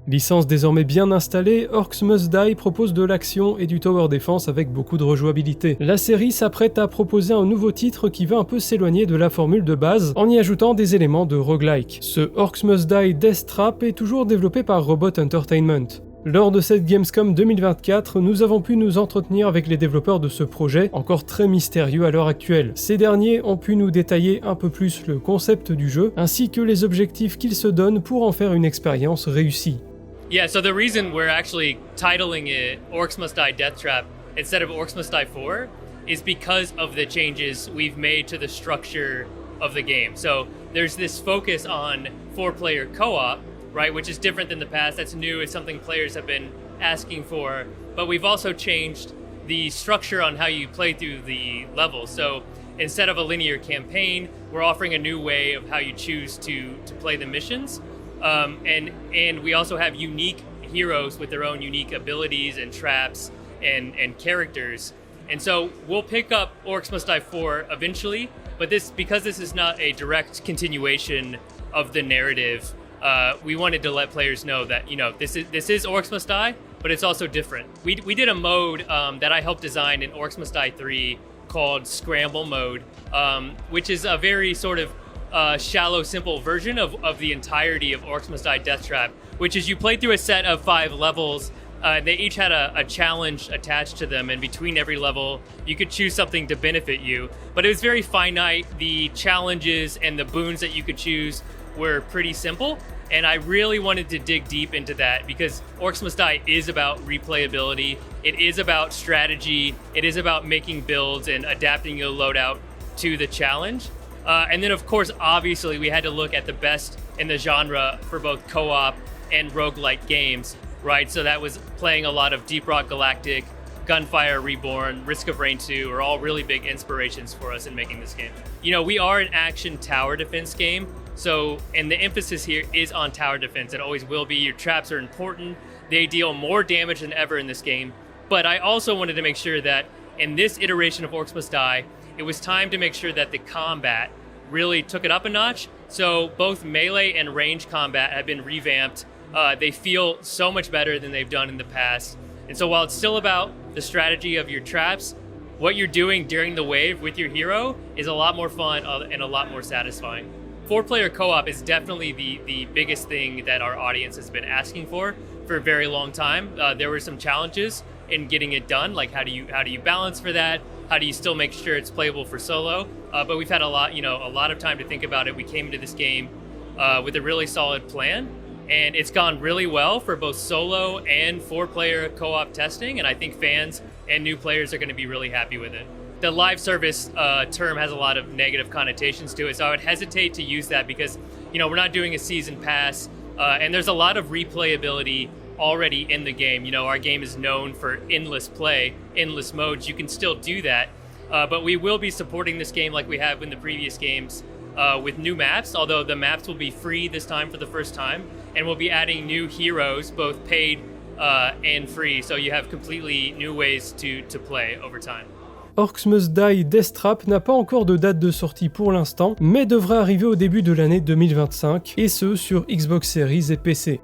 Licence désormais bien installée, Orcs Must Die propose de l'action et du tower defense avec beaucoup de rejouabilité. La série s'apprête à proposer un nouveau titre qui va un peu s'éloigner de la formule de base en y ajoutant des éléments de roguelike. Ce Orcs Must Die Deathtrap est toujours développé par Robot Entertainment. Lors de cette Gamescom 2024, nous avons pu nous entretenir avec les développeurs de ce projet, encore très mystérieux à l'heure actuelle. Ces derniers ont pu nous détailler un peu plus le concept du jeu, ainsi que les objectifs qu'ils se donnent pour en faire une expérience réussie. Yeah, so the reason we're actually titling it Orcs Must Die Deathtrap instead of Orcs Must Die 4 is because of the changes we've made to the structure of the game. So there's this focus on 4-player co-op, right, which is different than the past. That's new. It's something players have been asking for. But we've also changed the structure on how you play through the levels. So instead of a linear campaign, we're offering a new way of how you choose to play the missions. And we also have unique heroes with their own unique abilities and traps and characters. And so we'll pick up Orcs Must Die 4 eventually, but because this is not a direct continuation of the narrative, we wanted to let players know that, this is Orcs Must Die, but it's also different. We did a mode that I helped design in Orcs Must Die 3 called Scramble Mode, which is a very sort of shallow, simple version of the entirety of Orcs Must Die Deathtrap, which is you play through a set of 5 levels. They each had a challenge attached to them, and between every level, you could choose something to benefit you. But it was very finite. The challenges and the boons that you could choose were pretty simple, and I really wanted to dig deep into that because Orcs Must Die is about replayability. It is about strategy. It is about making builds and adapting your loadout to the challenge. And then, of course, obviously, we had to look at the best in the genre for both co-op and roguelike games, right? So that was playing a lot of Deep Rock Galactic, Gunfire Reborn, Risk of Rain 2 are all really big inspirations for us in making this game. We are an action tower defense game, and the emphasis here is on tower defense. It always will be. Your traps are important. They deal more damage than ever in this game. But I also wanted to make sure that in this iteration of Orcs Must Die, it was time to make sure that the combat really took it up a notch. So both melee and range combat have been revamped. They feel so much better than they've done in the past. And so while it's still about the strategy of your traps, what you're doing during the wave with your hero is a lot more fun and a lot more satisfying. 4-player co-op is definitely the biggest thing that our audience has been asking for a very long time. There were some challenges in getting it done, like how do you balance for that? How do you still make sure it's playable for solo? But we've had a lot of time to think about it. We came into this game with a really solid plan, and it's gone really well for both solo and 4-player co-op testing, and I think fans and new players are going to be really happy with it. The live service term has a lot of negative connotations to it, so I would hesitate to use that because, we're not doing a season pass, and there's a lot of replayability already in the game. Our game is known for endless play, endless modes. You can still do that, but we will be supporting this game like we have in the previous games with new maps, although the maps will be free this time for the first time, and we'll be adding new heroes, both paid and free, so you have completely new ways to play over time. Orcs Must Die Deathtrap n'a pas encore de date de sortie pour l'instant, mais devrait arriver au début de l'année 2025, et ce sur Xbox Series et PC.